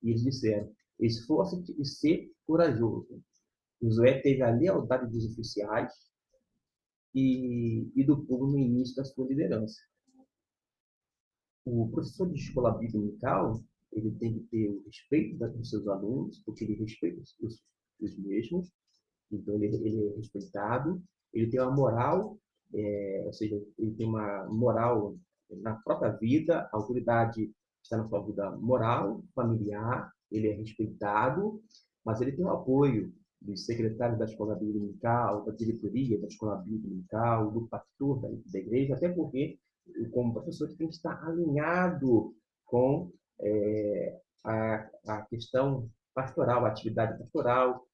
E eles disseram: esforça-te e ser corajoso. Josué teve a lealdade dos oficiais e do povo no início da sua liderança. O professor de escola bíblica dominical, ele tem que ter o respeito dos seus alunos, porque ele respeita os mesmos, então ele é respeitado, ele tem uma moral, ou seja, ele tem uma moral na própria vida, a autoridade está na sua vida moral, familiar, ele é respeitado, mas ele tem o apoio dos secretários da escola bíblica dominical, da diretoria da escola bíblica dominical, do pastor da igreja, até porque, como professor, tem que estar alinhado com a questão pastoral, a atividade pastoral,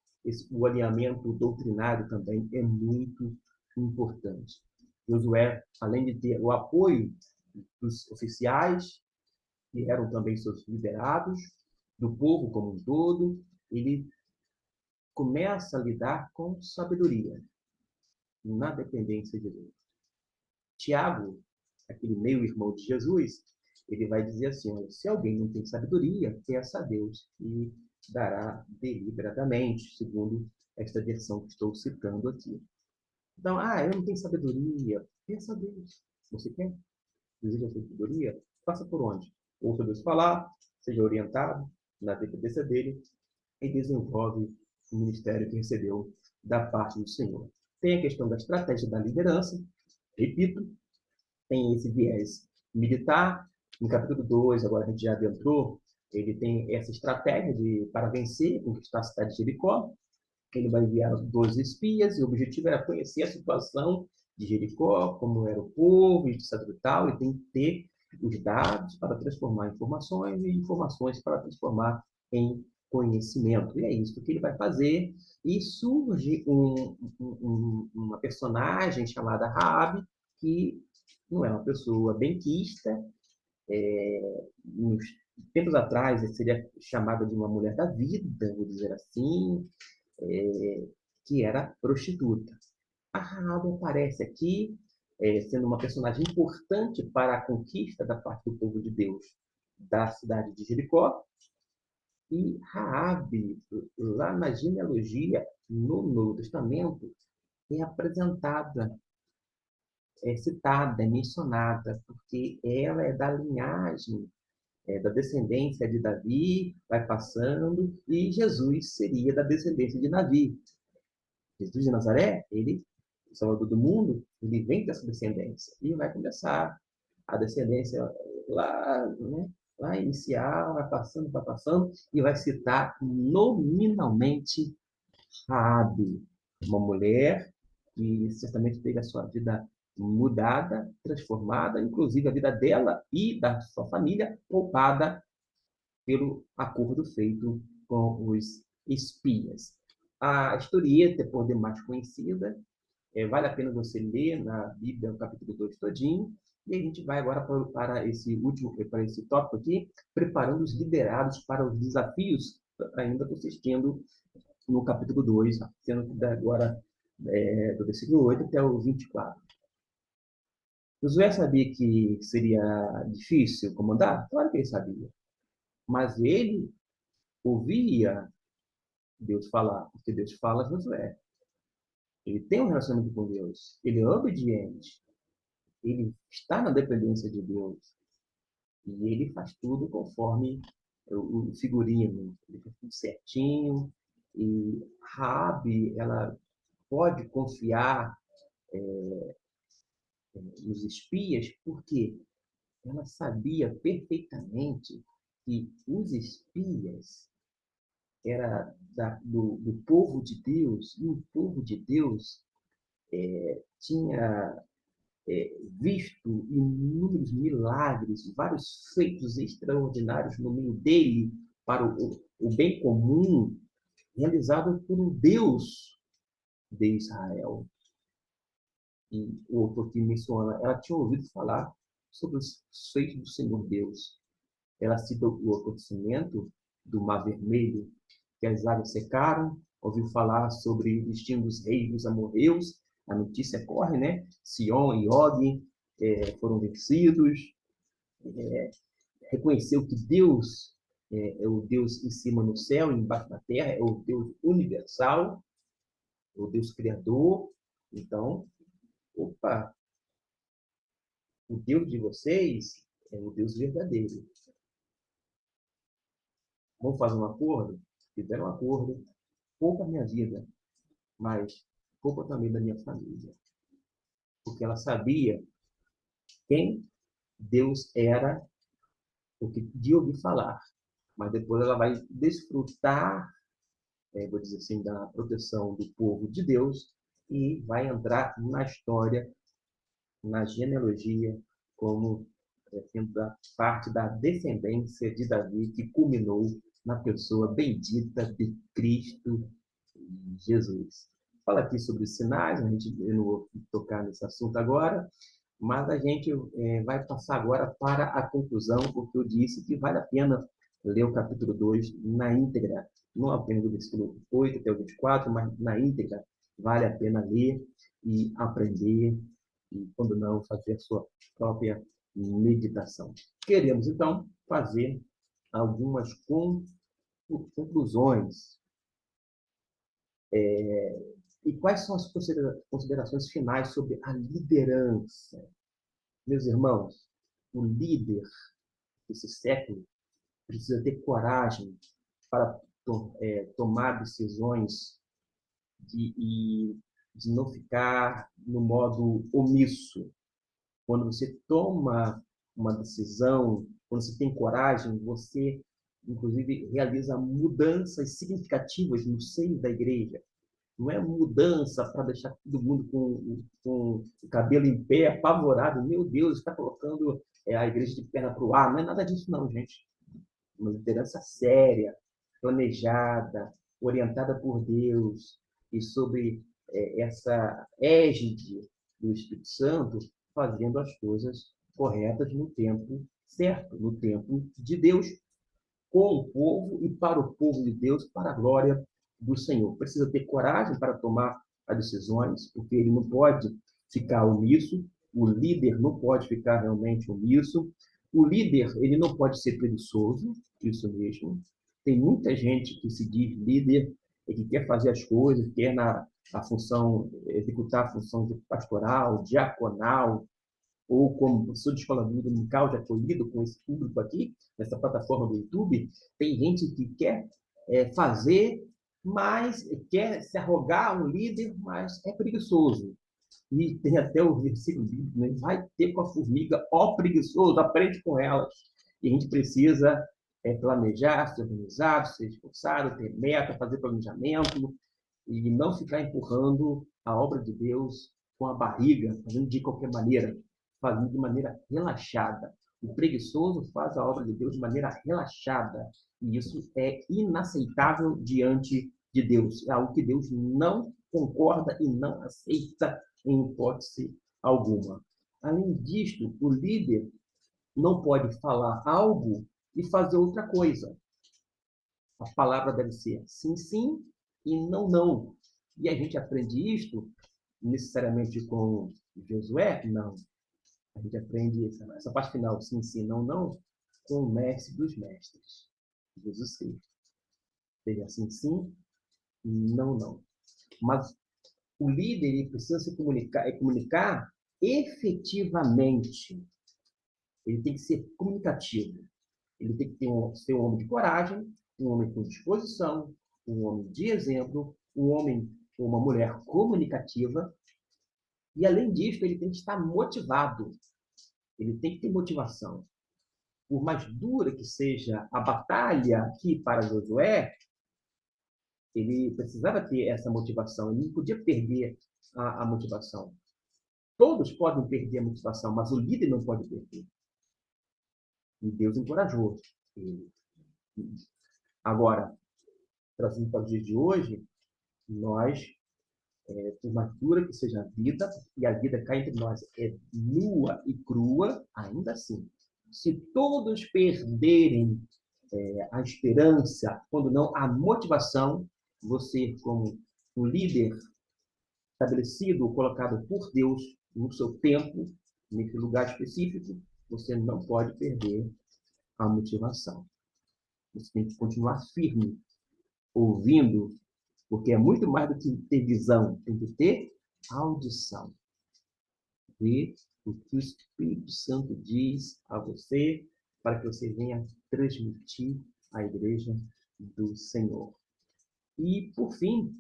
o alinhamento doutrinário também é muito importante. Josué, além de ter o apoio dos oficiais, que eram também seus liderados, do povo como um todo, ele começa a lidar com sabedoria, na dependência de Deus. Tiago, aquele meio-irmão de Jesus, ele vai dizer assim: se alguém não tem sabedoria, peça a Deus e dará deliberadamente, segundo esta versão que estou citando aqui. Então, eu não tenho sabedoria, peça a Deus. Você quer? Deseja sabedoria? Faça por onde? Ouça Deus falar, seja orientado na dependência dele e desenvolve o ministério que recebeu da parte do Senhor. Tem a questão da estratégia da liderança, repito, tem esse viés militar. No capítulo 2, agora a gente já adentrou, ele tem essa estratégia para vencer, conquistar a cidade de Jericó. Ele vai enviar 12 espias, e o objetivo era conhecer a situação de Jericó, como era o povo, etc. e tal, e tem que ter os dados para transformar em informações, e informações para transformar em conhecimento. E é isso que ele vai fazer. E surge uma personagem chamada Raabe, que não é uma pessoa benquista, uns tempos atrás seria chamada de uma mulher da vida, vou dizer assim, que era prostituta. A Raabe aparece aqui, sendo uma personagem importante para a conquista da parte do povo de Deus da cidade de Jericó. E Raabe, lá na genealogia, no Novo Testamento, é apresentada, é citada, é mencionada, porque ela é da linhagem, da descendência de Davi, vai passando, e Jesus seria da descendência de Davi. Jesus de Nazaré, ele, o Salvador do mundo, ele vem dessa descendência. E vai começar a descendência lá, né? Lá inicial, vai passando, e vai citar nominalmente Raabe, uma mulher que certamente teve a sua vida mudada, transformada, inclusive a vida dela e da sua família poupada pelo acordo feito com os espias. A historieta é por demais conhecida, vale a pena você ler na Bíblia, o capítulo 2 todinho, e a gente vai agora para esse último, para esse tópico aqui, preparando os liderados para os desafios, ainda persistindo no capítulo 2, sendo agora do versículo 8 até o 24. Josué sabia que seria difícil comandar? Claro que ele sabia. Mas ele ouvia Deus falar, porque Deus fala a Josué. Ele tem um relacionamento com Deus. Ele é obediente. Ele está na dependência de Deus. E ele faz tudo conforme o figurino. Ele faz tudo certinho. E Raabe, ela pode confiar nos espias, porque ela sabia perfeitamente que os espias do povo de Deus, e o povo de Deus tinha visto inúmeros milagres, vários feitos extraordinários no meio dele para o bem comum, realizado por um Deus de Israel. E o autor que menciona, ela tinha ouvido falar sobre os feitos do Senhor Deus. Ela cita o acontecimento do Mar Vermelho, que as águas secaram, ouviu falar sobre o destino dos reis dos amorreus, a notícia corre, né? Sion e Og foram vencidos, reconheceu que Deus é o Deus em cima no céu e embaixo na terra, é o Deus universal, o Deus criador. Então, opa, o Deus de vocês é o Deus verdadeiro. Vamos fazer um acordo? Fizeram um acordo, poupa a minha vida, mas poupa também da minha família. Porque ela sabia quem Deus era, o que de ouvir falar. Mas depois ela vai desfrutar, vou dizer assim, da proteção do povo de Deus e vai entrar na história, na genealogia, como sendo parte da descendência de Davi, que culminou na pessoa bendita de Cristo Jesus. Fala aqui sobre os sinais, eu não vou tocar nesse assunto agora, mas a gente vai passar agora para a conclusão, porque eu disse que vale a pena ler o capítulo 2 na íntegra, não apenas do versículo 8 até o 24, mas na íntegra. Vale a pena ler e aprender, e quando não, fazer a sua própria meditação. Queremos, então, fazer algumas conclusões. E quais são as considerações finais sobre a liderança? Meus irmãos, o líder desse século precisa ter coragem para tomar decisões de não ficar no modo omisso. Quando você toma uma decisão, quando você tem coragem, você, inclusive, realiza mudanças significativas no seio da igreja. Não é mudança para deixar todo mundo com o cabelo em pé, apavorado. Meu Deus, está colocando a igreja de perna para o ar. Não é nada disso, não, gente. Uma liderança séria, planejada, orientada por Deus e sob essa égide do Espírito Santo, fazendo as coisas corretas no tempo certo, no tempo de Deus, com o povo e para o povo de Deus, para a glória do Senhor. Precisa ter coragem para tomar as decisões, porque ele não pode ficar omisso, o líder não pode ficar realmente omisso, o líder ele não pode ser preguiçoso, isso mesmo. Tem muita gente que se diz líder e que quer fazer as coisas, quer a função, executar a função de pastoral, diaconal, ou como professor de escola dominical, de acolhido com esse público aqui, nessa plataforma do YouTube, tem gente que quer fazer, mas quer se arrogar um líder, mas é preguiçoso. E tem até o versículo bíblico, né? Vai ter com a formiga, ó preguiçoso, aprende com elas. E a gente precisa planejar, ser organizado, ser esforçado, ter meta, fazer planejamento, e não ficar empurrando a obra de Deus com a barriga, fazendo de qualquer maneira, fazendo de maneira relaxada. O preguiçoso faz a obra de Deus de maneira relaxada, e isso é inaceitável diante de Deus. É algo que Deus não concorda e não aceita em hipótese alguma. Além disto, o líder não pode falar algo e fazer outra coisa. A palavra deve ser sim, sim e não, não. E a gente aprende isto necessariamente com Josué? Não. A gente aprende essa parte final, sim, sim, não, não, com o mestre dos mestres, Jesus Cristo. Seja sim, sim, não, não. Mas o líder ele precisa se comunicar efetivamente. Ele tem que ser comunicativo. Ele tem que ser um homem de coragem, um homem com disposição, um homem de exemplo, um homem ou uma mulher comunicativa. E, além disso, ele tem que estar motivado. Ele tem que ter motivação. Por mais dura que seja a batalha aqui para Josué, ele precisava ter essa motivação. Ele não podia perder a motivação. Todos podem perder a motivação, mas o líder não pode perder. E Deus encorajou ele. Agora, trazendo para os dias de hoje, nós, por mais dura que seja a vida, e a vida cá entre nós é nua e crua, ainda assim, se todos perderem a esperança, quando não a motivação, você, como um líder estabelecido, colocado por Deus no seu tempo, nesse lugar específico, você não pode perder a motivação. Você tem que continuar firme, ouvindo, porque é muito mais do que ter visão, tem que ter audição. Ver o que o Espírito Santo diz a você, para que você venha transmitir à igreja do Senhor. E, por fim,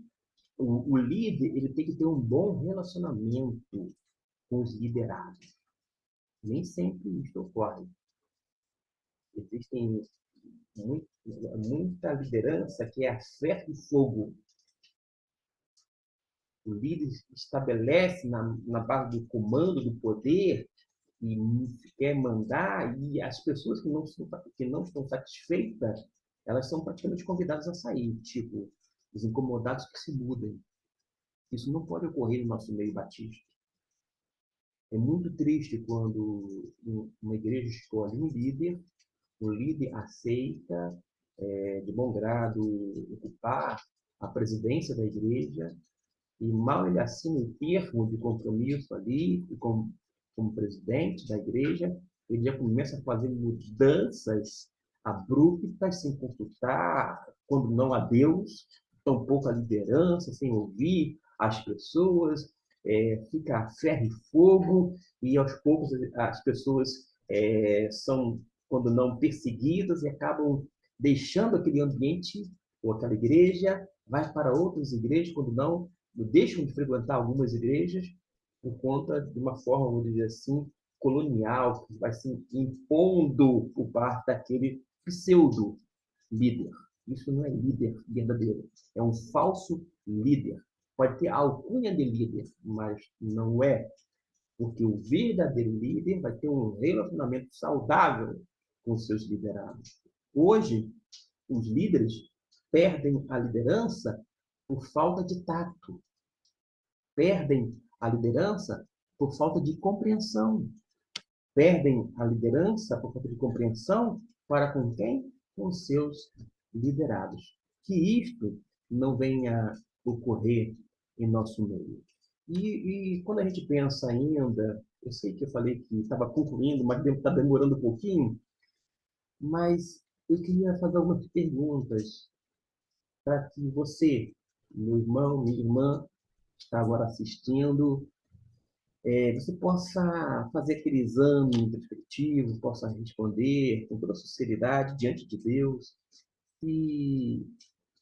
o líder ele tem que ter um bom relacionamento com os liderados. Nem sempre isso ocorre. Existem muita liderança que é a ferro e fogo. O líder estabelece na base do comando, do poder, e quer mandar, e as pessoas que não estão satisfeitas, elas são praticamente convidadas a sair, tipo, os incomodados que se mudem. Isso não pode ocorrer no nosso meio batista. É muito triste quando uma igreja escolhe um líder, o líder aceita, de bom grado, ocupar a presidência da igreja, e mal ele assina o termo de compromisso ali, como presidente da igreja, ele já começa a fazer mudanças abruptas, sem consultar, quando não a Deus, tampouco a liderança, sem ouvir as pessoas, fica a ferro e fogo, e aos poucos as pessoas são, quando não perseguidas, e acabam deixando aquele ambiente ou aquela igreja, vai para outras igrejas, quando não deixam de frequentar algumas igrejas por conta de uma forma, vamos dizer assim, colonial, que vai se impondo por parte daquele pseudo-líder. Isso não é líder verdadeiro, é um falso líder. Pode ter a alcunha de líder, mas não é, porque o verdadeiro líder vai ter um relacionamento saudável com seus liderados. Hoje, os líderes perdem a liderança por falta de tato, perdem a liderança por falta de compreensão, perdem a liderança por falta de compreensão para com quem? Com seus liderados. Que isto não venha ocorrer em nosso meio. E quando a gente pensa ainda, eu sei que eu falei que estava concluindo, mas está demorando um pouquinho, mas eu queria fazer algumas perguntas para que você, meu irmão, minha irmã, está agora assistindo, você possa fazer aquele exame introspectivo, possa responder com toda sinceridade diante de Deus. E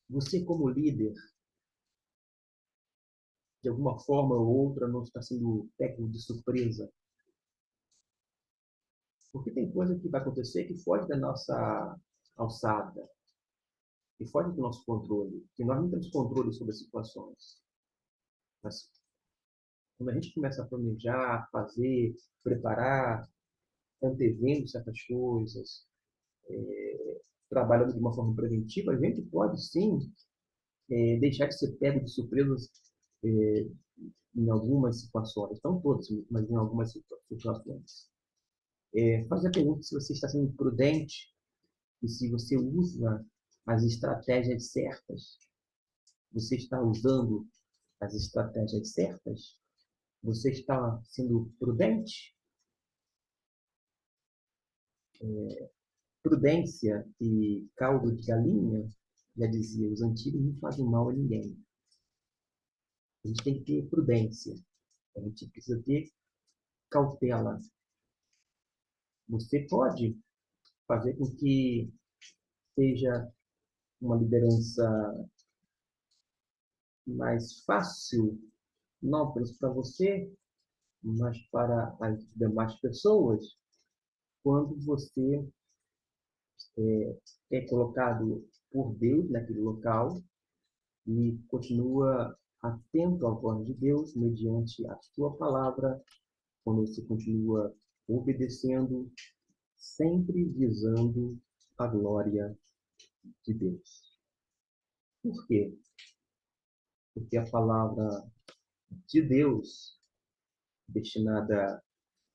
você, como líder, de alguma forma ou outra, não está sendo pego de surpresa. Porque tem coisa que vai acontecer que foge da nossa alçada, que foge do nosso controle, que nós não temos controle sobre as situações. Mas quando a gente começa a planejar, fazer, preparar, antevendo certas coisas, trabalhando de uma forma preventiva, a gente pode sim deixar de ser pego de surpresas é, em algumas situações, não todas, mas em algumas situações. Fazer a pergunta se você está sendo prudente e se você usa as estratégias certas. Você está usando as estratégias certas? Você está sendo prudente? Prudência e caldo de galinha, já dizia os antigos, não fazem mal a ninguém. A gente tem que ter prudência. A gente precisa ter cautela. Você pode fazer com que seja uma liderança mais fácil, não apenas para você, mas para as demais pessoas, quando você é colocado por Deus naquele local e continua atento à voz de Deus mediante a sua palavra, quando você continua obedecendo, sempre visando a glória de Deus. Por quê? Porque a palavra de Deus, destinada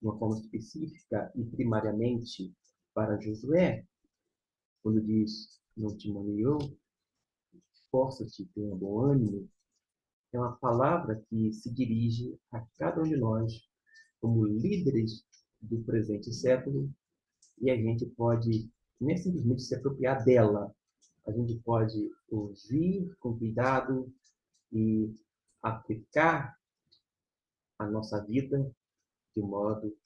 de uma forma específica e primariamente para Josué, quando diz, não te maneou, força-te, tenha bom ânimo, é uma palavra que se dirige a cada um de nós como líderes do presente século, e a gente pode nem simplesmente se apropriar dela, a gente pode ouvir com cuidado e aplicar a nossa vida de modo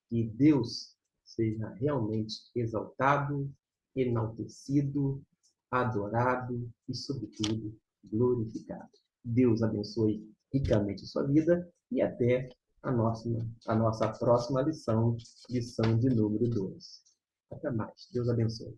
que Deus seja realmente exaltado, enaltecido, adorado e, sobretudo, glorificado. Deus abençoe ricamente a sua vida e até a nossa próxima lição, lição de número 2. Até mais. Deus abençoe.